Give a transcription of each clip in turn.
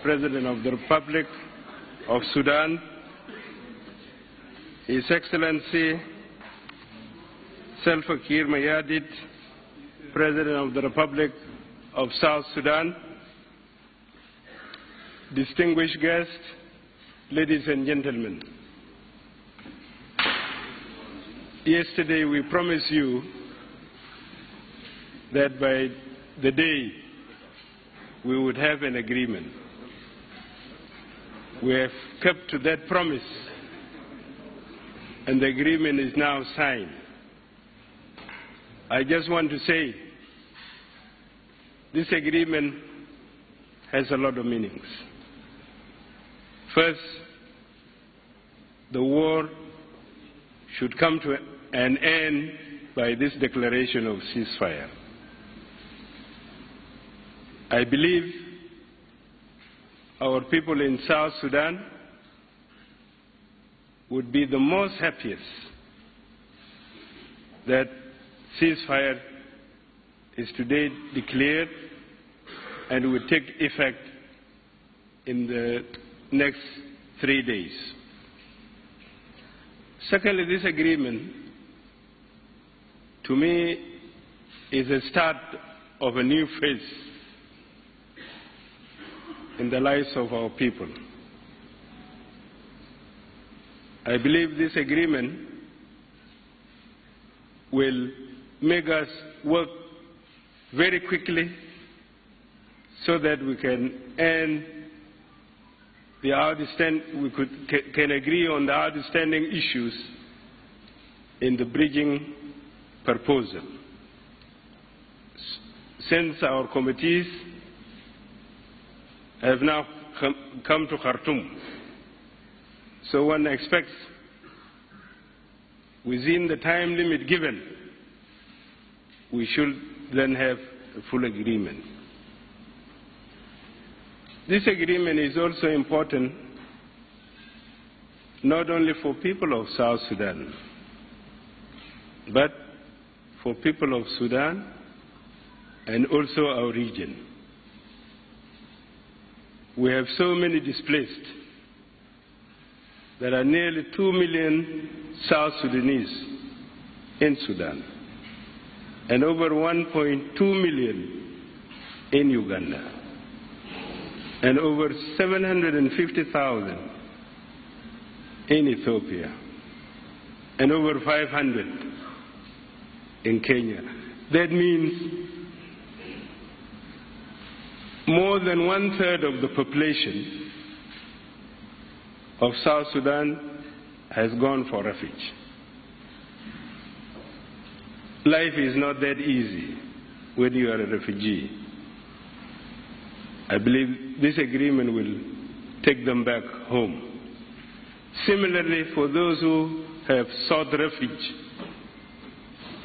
President of the Republic of Sudan, His Excellency Salva Kiir Mayardit, President of the Republic of South Sudan, distinguished guests, ladies and gentlemen. Yesterday we promised you that by the day we would have an agreement. We have kept to that promise, and the agreement is now signed. I just want to say this agreement has a lot of meanings. First, the war should come to an end by this declaration of ceasefire. I believe our people in South Sudan would be the most happiest that ceasefire is today declared and will take effect in the next 3 days. Secondly, this agreement, to me, is a start of a new phase in the lives of our people. I believe this agreement will make us work very quickly so that we can end can agree on the outstanding issues in the bridging proposal. Since our committees have now come to Khartoum, so one expects within the time limit given, we should then have a full agreement. This agreement is also important not only for people of South Sudan, but for people of Sudan and also our region. We have so many displaced. There are nearly 2 million South Sudanese in Sudan and over 1.2 million in Uganda and over 750,000 in Ethiopia and over 500 in Kenya. That means more than 1/3 of the population of South Sudan has gone for refuge. Life is not that easy when you are a refugee. I believe this agreement will take them back home. Similarly, for those who have sought refuge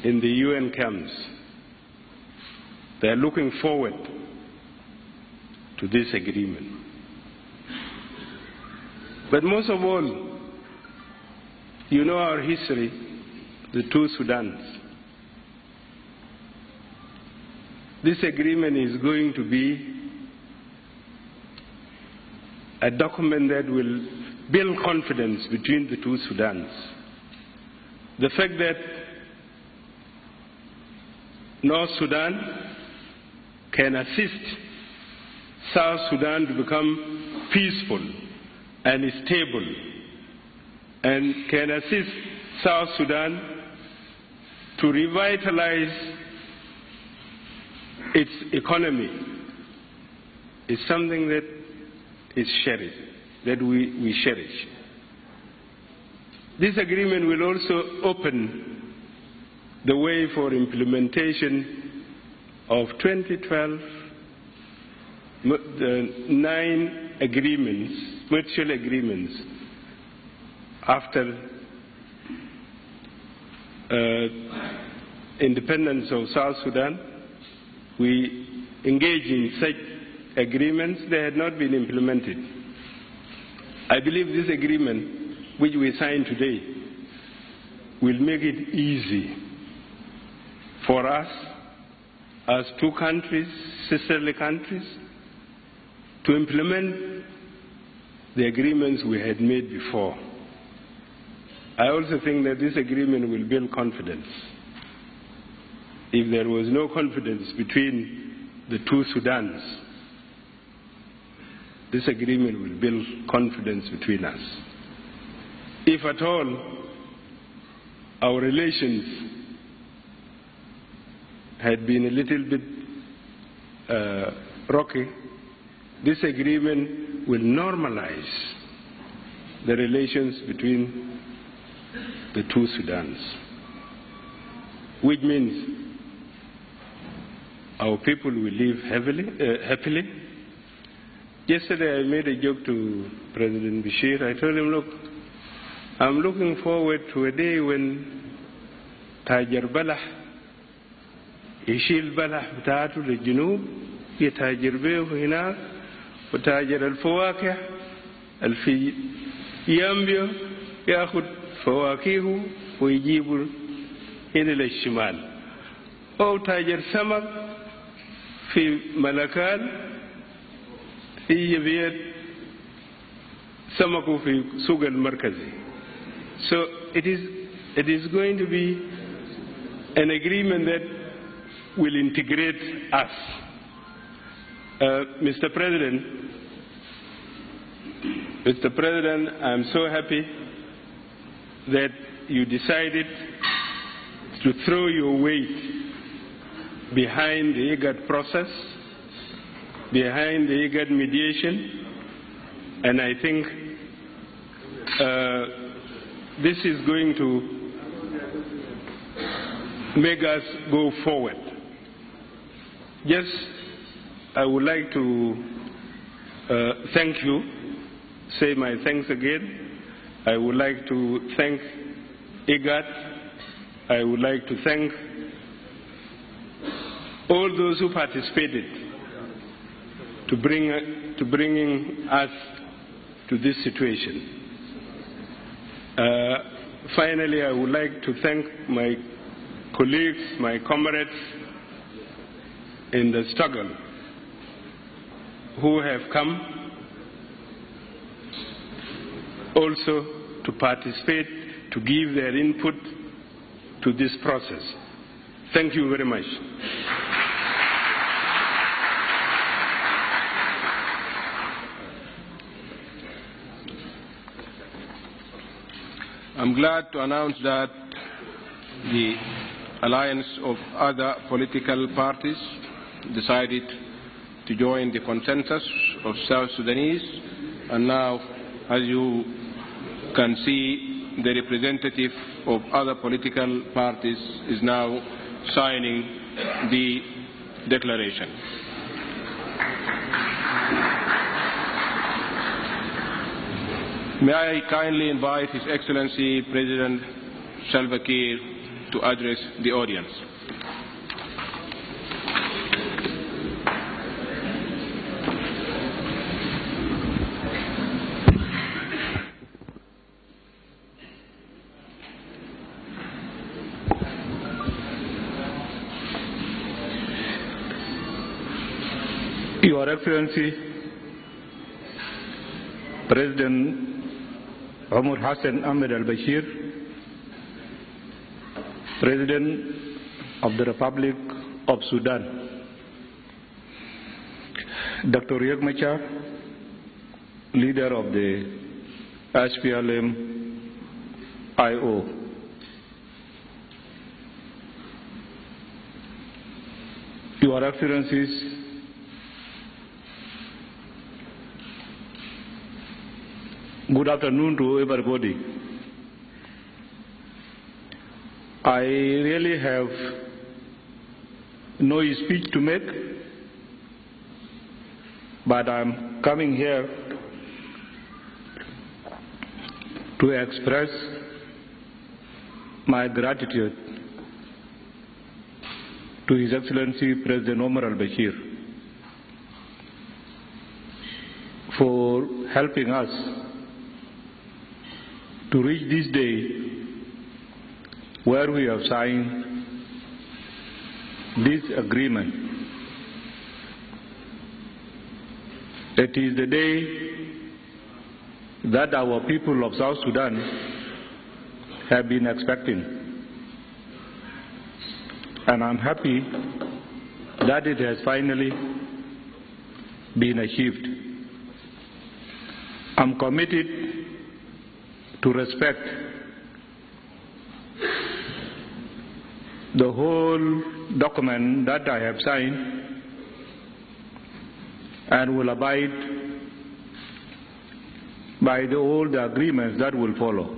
in the UN camps, they are looking forward to this agreement. But most of all, you know our history, the two Sudans. This agreement is going to be a document that will build confidence between the two Sudans. The fact that North Sudan can assist South Sudan to become peaceful and stable, and can assist South Sudan to revitalize its economy, is something that is cherished, that we cherish. This agreement will also open the way for implementation of 2012 9 agreements, mutual agreements, after independence of South Sudan. We engaged in such agreements. They had not been implemented. I believe this agreement, which we signed today, will make it easy for us as two countries, sisterly countries, to implement the agreements we had made before. I also think that this agreement will build confidence. If there was no confidence between the two Sudans, this agreement will build confidence between us. If at all our relations had been a little bit rocky, this agreement will normalize the relations between the two Sudans, which means our people will live happily. Yesterday I made a joke to President Bashir. I told him, look, I'm looking forward to a day when Tajer Balah, Ishil Balah Btatu al-Junub, يتاجر به هناك وتاجر الفواكه الفي يامبيو يأخذ فواكهه ويجيب هنا للشمال، أو تاجر سمك في ملكان يبيع سمكه في سوق المركزي. So it is going to be an agreement that will integrate us. Mr. President, I'm so happy that you decided to throw your weight behind the IGAD process, behind the IGAD mediation, and I think this is going to make us go forward. Yes, I would like to thank you, say my thanks again. I would like to thank IGAD. I would like to thank all those who participated to bringing us to this situation. Finally, I would like to thank my colleagues, my comrades in the struggle who have come also to participate, to give their input to this process. Thank you very much. I'm glad to announce that the alliance of other political parties decided to join the consensus of South Sudanese, and now, as you can see, the representative of other political parties is now signing the declaration. May I kindly invite His Excellency President Salva Kiir to address the audience. Your Excellency, President Umar Hassan Ahmed al-Bashir, President of the Republic of Sudan, Dr. Riek Machar, leader of the SPLM-IO. Your Excellencies, good afternoon to everybody. I really have no speech to make, but I'm coming here to express my gratitude to His Excellency President Omar al-Bashir for helping us to reach this day where we have signed this agreement. It is the day that our people of South Sudan have been expecting. And I'm happy that it has finally been achieved. I'm committed to respect the whole document that I have signed and will abide by all the agreements that will follow.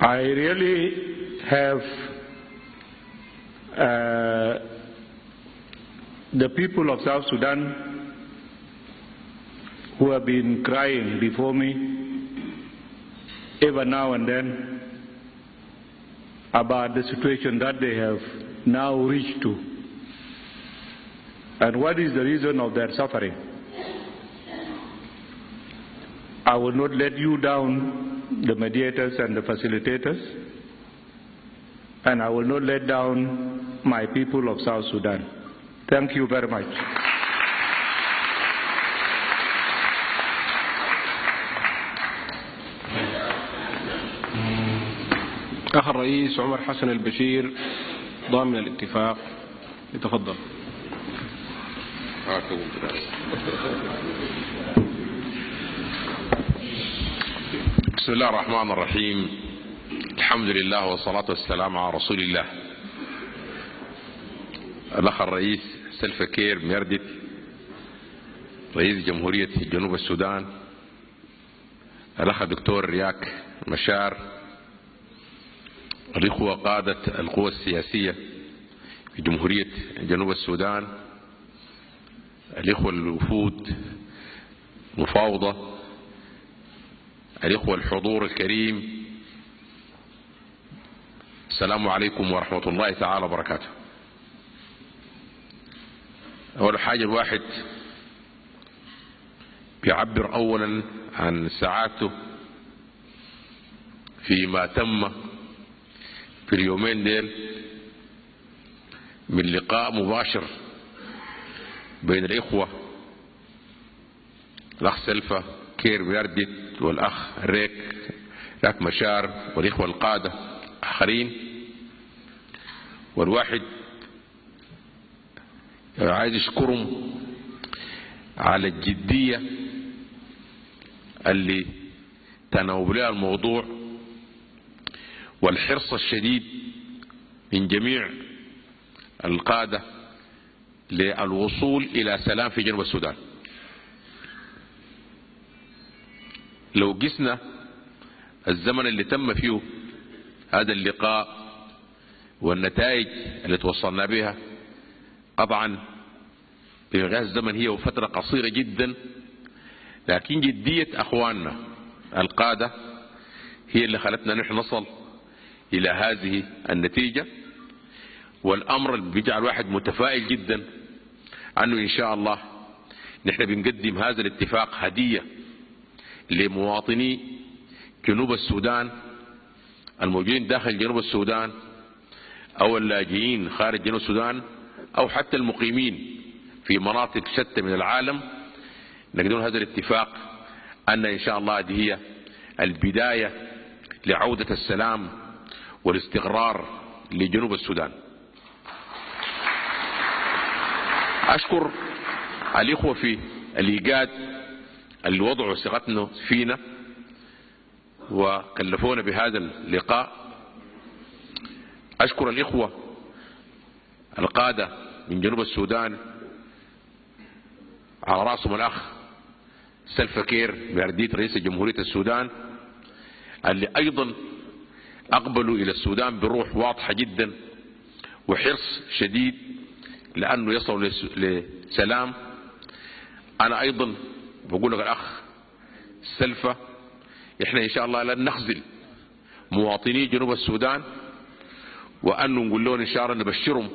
I really have the people of South Sudan who have been crying before me ever now and then about the situation that they have now reached to and what is the reason of their suffering. I will not let you down, the mediators and the facilitators, and I will not let down my people of South Sudan. Thank you very much. أخ الرئيس عمر حسن البشير ضامن الاتفاق يتفضل. بسم الله الرحمن الرحيم. الحمد لله والصلاة والسلام على رسول الله. الأخ الرئيس سلفا كير ميردت رئيس جمهورية جنوب السودان، الأخ الدكتور رياك مشار، الإخوة قادة القوى السياسية في جمهورية جنوب السودان، الإخوة الوفود مفاوضة، الإخوة الحضور الكريم، السلام عليكم ورحمة الله تعالى وبركاته. أول حاجة الواحد بيعبر أولا عن سعادته فيما تم في اليومين ديل من لقاء مباشر بين الإخوة الأخ سلفا كير ميردت والأخ رياك مشار والإخوة القادة آخرين. والواحد عايز يشكرهم على الجدية اللي تناولها الموضوع والحرص الشديد من جميع القادة للوصول إلى سلام في جنوب السودان. لو قسنا الزمن اللي تم فيه هذا اللقاء والنتائج اللي توصلنا بها، طبعا بغاية الزمن هي فترة قصيرة جدا، لكن جدية أخواننا القادة هي اللي خلتنا نحن نصل إلى هذه النتيجة. والأمر اللي بيجعل الواحد متفائل جدا أنه إن شاء الله نحن بنقدم هذا الاتفاق هدية لمواطني جنوب السودان الموجودين داخل جنوب السودان أو اللاجئين خارج جنوب السودان أو حتى المقيمين في مناطق شتى من العالم. نقدم هذا الاتفاق أن إن شاء الله هذه هي البداية لعودة السلام والاستقرار لجنوب السودان. أشكر الإخوة في الإيجاد اللي وضعوا ثقتنا فينا وكلفونا بهذا اللقاء. أشكر الإخوة القادة من جنوب السودان على رأسهم الأخ سلفا كير بأردية رئيس جمهورية السودان، اللي أيضا أقبلوا إلى السودان بروح واضحة جدا وحرص شديد لأنه يصلوا لسلام. أنا أيضا بقول لك الأخ سلفا، إحنا إن شاء الله لن نخذل مواطني جنوب السودان، وأنه نقول لهم إن شاء الله نبشرهم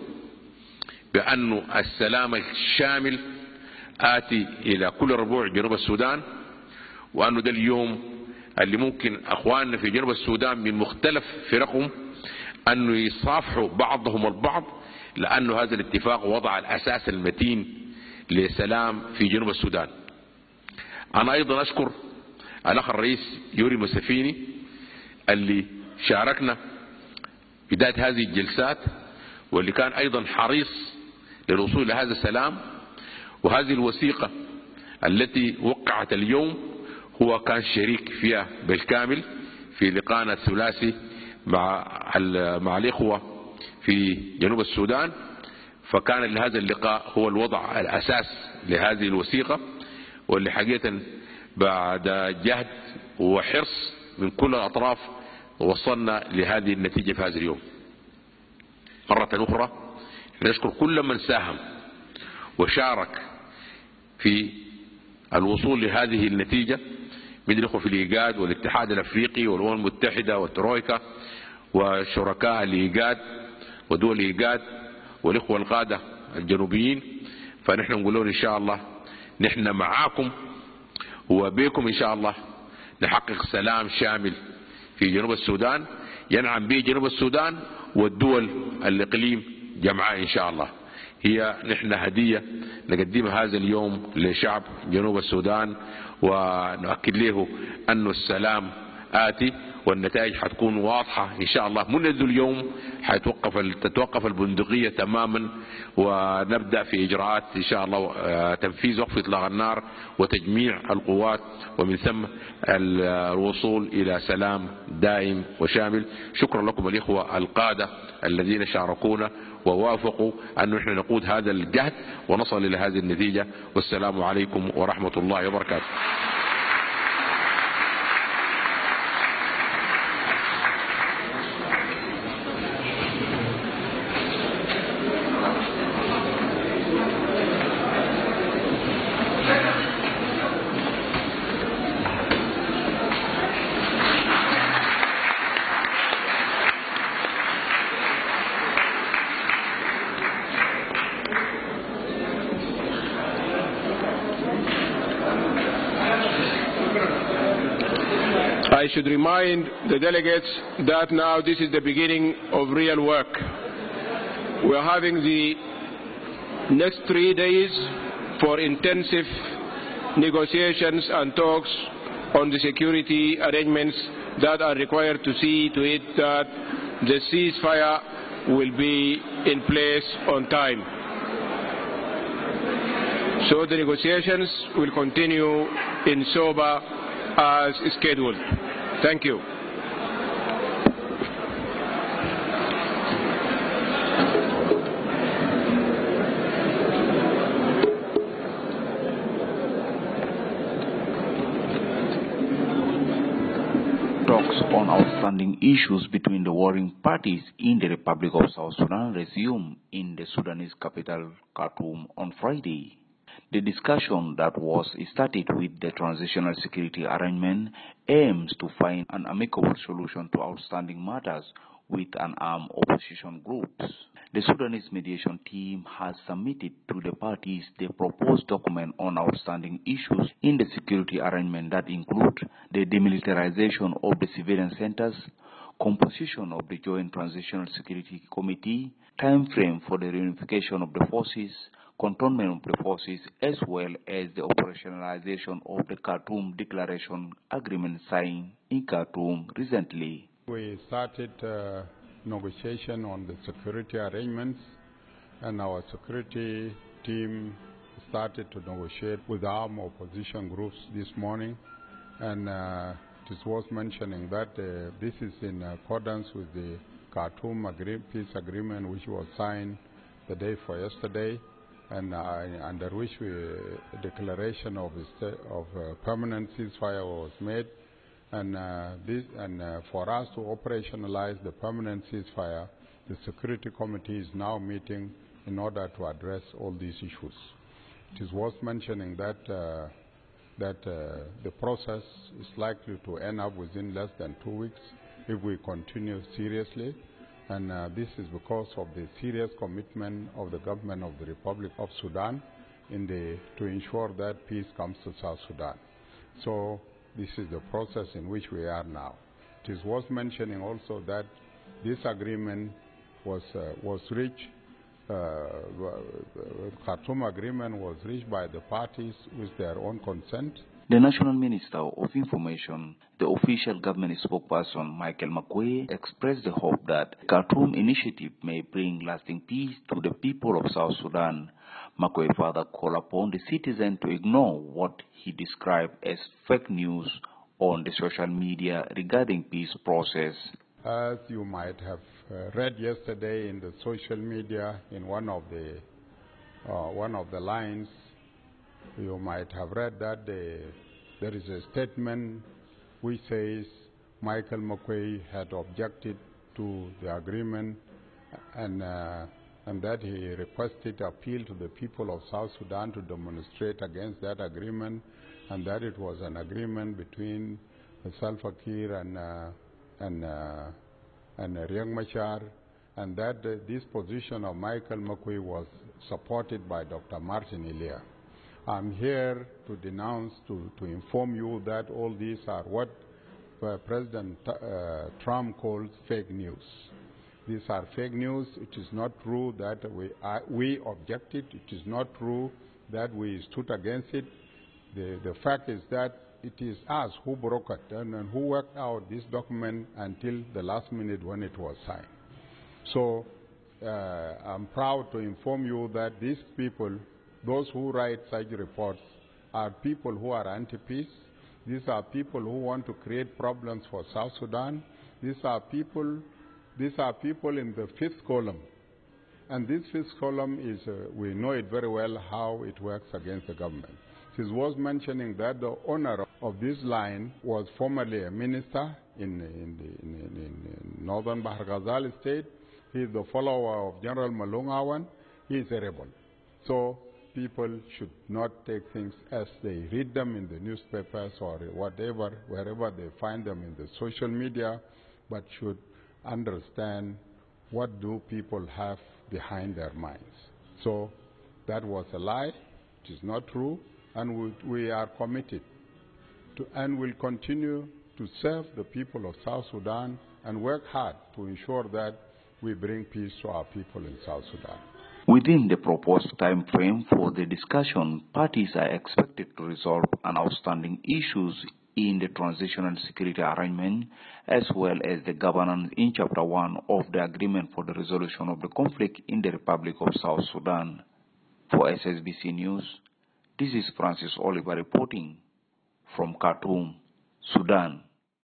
بأنه السلام الشامل آتي إلى كل ربوع جنوب السودان، وأنه ده اليوم اللي ممكن أخواننا في جنوب السودان من مختلف فرقهم أنه يصافحوا بعضهم البعض، لأنه هذا الاتفاق وضع الأساس المتين لسلام في جنوب السودان. أنا أيضا أشكر الأخ الرئيس يوري مسافيني اللي شاركنا بداية هذه الجلسات، واللي كان أيضا حريص للوصول لهذا السلام. وهذه الوثيقة التي وقعت اليوم هو كان شريك فيها بالكامل في لقاءنا الثلاثي مع الإخوة في جنوب السودان، فكان لهذا اللقاء هو الوضع الأساس لهذه الوثيقة، واللي حقيقة بعد جهد وحرص من كل الأطراف وصلنا لهذه النتيجة في هذا اليوم. مرة أخرى نشكر كل من ساهم وشارك في الوصول لهذه النتيجة من الإخوة في الإيجاد والاتحاد الأفريقي والأمم المتحدة والترويكا وشركاء الإيجاد ودول الإيجاد والإخوة القادة الجنوبيين. فنحن نقول لهم إن شاء الله نحن معاكم وبيكم إن شاء الله نحقق سلام شامل في جنوب السودان ينعم به جنوب السودان والدول الإقليم جمعاء إن شاء الله. هي نحن هدية نقدمها هذا اليوم لشعب جنوب السودان، ونؤكد له أن السلام آتي والنتائج حتكون واضحة إن شاء الله. منذ اليوم تتوقف البندقية تماما، ونبدأ في إجراءات إن شاء الله تنفيذ وقف إطلاق النار وتجميع القوات، ومن ثم الوصول إلى سلام دائم وشامل. شكرا لكم الإخوة القادة الذين شاركونا ووافقوا أن نحن نقود هذا الجهد ونصل إلى هذه النتيجة. والسلام عليكم ورحمة الله وبركاته. I should remind the delegates that now this is the beginning of real work. We are having the next 3 days for intensive negotiations and talks on the security arrangements that are required to see to it that the ceasefire will be in place on time. So the negotiations will continue in Soba as scheduled. Thank you. Talks on outstanding issues between the warring parties in the Republic of South Sudan resumed in the Sudanese capital, Khartoum, on Friday. The discussion that was started with the transitional security arrangement aims to find an amicable solution to outstanding matters with unarmed opposition groups. The Sudanese mediation team has submitted to the parties the proposed document on outstanding issues in the security arrangement that include the demilitarization of the civilian centers, composition of the Joint Transitional Security Committee, time frame for the reunification of the forces, cantonment of the forces, as well as the operationalization of the Khartoum Declaration Agreement signed in Khartoum recently. We started negotiation on the security arrangements, and our security team started to negotiate with armed opposition groups this morning. And it is worth mentioning that this is in accordance with the Khartoum peace agreement, which was signed the day before yesterday, and under which a declaration of permanent ceasefire was made. And for us to operationalize the permanent ceasefire, the Security Committee is now meeting in order to address all these issues. It is worth mentioning that the process is likely to end up within less than 2 weeks if we continue seriously, and this is because of the serious commitment of the government of the Republic of Sudan to ensure that peace comes to South Sudan. So this is the process in which we are now. It is worth mentioning also that this agreement was reached. Khartoum agreement was reached by the parties with their own consent. The National Minister of Information, the official government spokesperson Michael Makuei, expressed the hope that the Khartoum initiative may bring lasting peace to the people of South Sudan. Makuei further called upon the citizen to ignore what he described as fake news on the social media regarding peace process. As you might have read yesterday in the social media, in one of the lines, you might have read that there is a statement which says Michael Makuei had objected to the agreement, and that he requested appeal to the people of South Sudan to demonstrate against that agreement, and that it was an agreement between Salva Kiir and Riek Machar, and that this position of Michael Makuei was supported by Dr. Martin Ilia. I'm here to denounce, to inform you that all these are what President Trump calls fake news. These are fake news. It is not true that we objected. It is not true that we stood against it. The fact is that it is us who broke it and who worked out this document until the last minute when it was signed. So I'm proud to inform you that these people, those who write such reports, are people who are anti-peace. These are people who want to create problems for South Sudan. These are people in the fifth column. And this fifth column is, we know it very well how it works against the government. It is worth mentioning that the owner of this line was formerly a minister in northern Bahr Ghazal state. He is the follower of General Malung Awan. He is a rebel. So people should not take things as they read them in the newspapers or whatever, wherever they find them in the social media, but should understand what do people have behind their minds. So that was a lie. It is not true. And we are committed to, and will continue to serve the people of South Sudan and work hard to ensure that we bring peace to our people in South Sudan. Within the proposed time frame for the discussion, parties are expected to resolve an outstanding issues in the transitional security arrangement, as well as the governance in Chapter 1 of the Agreement for the Resolution of the Conflict in the Republic of South Sudan. For SSBC News, this is Francis Oliver reporting from Khartoum, Sudan.